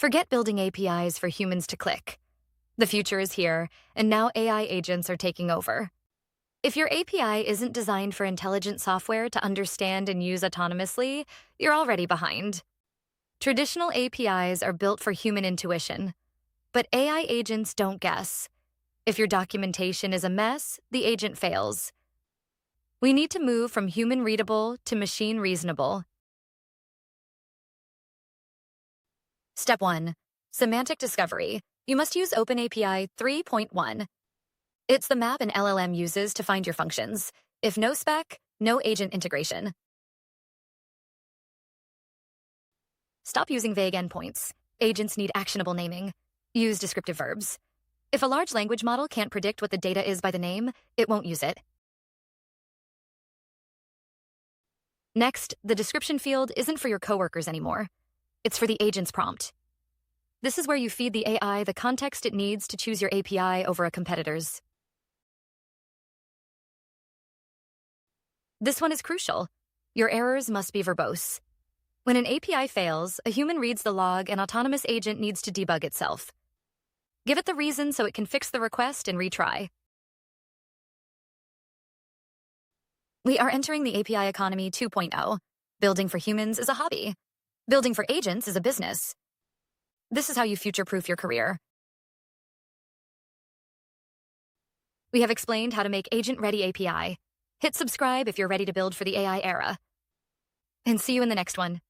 Forget building APIs for humans to click. The future is here, and now AI agents are taking over. If your API isn't designed for intelligent software to understand and use autonomously, you're already behind. Traditional APIs are built for human intuition, but AI agents don't guess. If your documentation is a mess, the agent fails. We need to move from human readable to machine reasonable. Step 1. Semantic discovery. You must use OpenAPI 3.1. It's the map an LLM uses to find your functions. If no spec, no agent integration. Stop using vague endpoints. Agents need actionable naming. Use descriptive verbs. If a large language model can't predict what the data is by the name, it won't use it. Next, the description field isn't for your coworkers anymore. It's for the agent's prompt. This is where you feed the AI the context it needs to choose your API over a competitor's. This one is crucial. Your errors must be verbose. When an API fails, a human reads the log, and autonomous agent needs to debug itself. Give it the reason so it can fix the request and retry. We are entering the API economy 2.0. Building for humans is a hobby. Building for agents is a business. This is how you future-proof your career. We have explained how to make agent-ready API. Hit subscribe if you're ready to build for the AI era. And see you in the next one.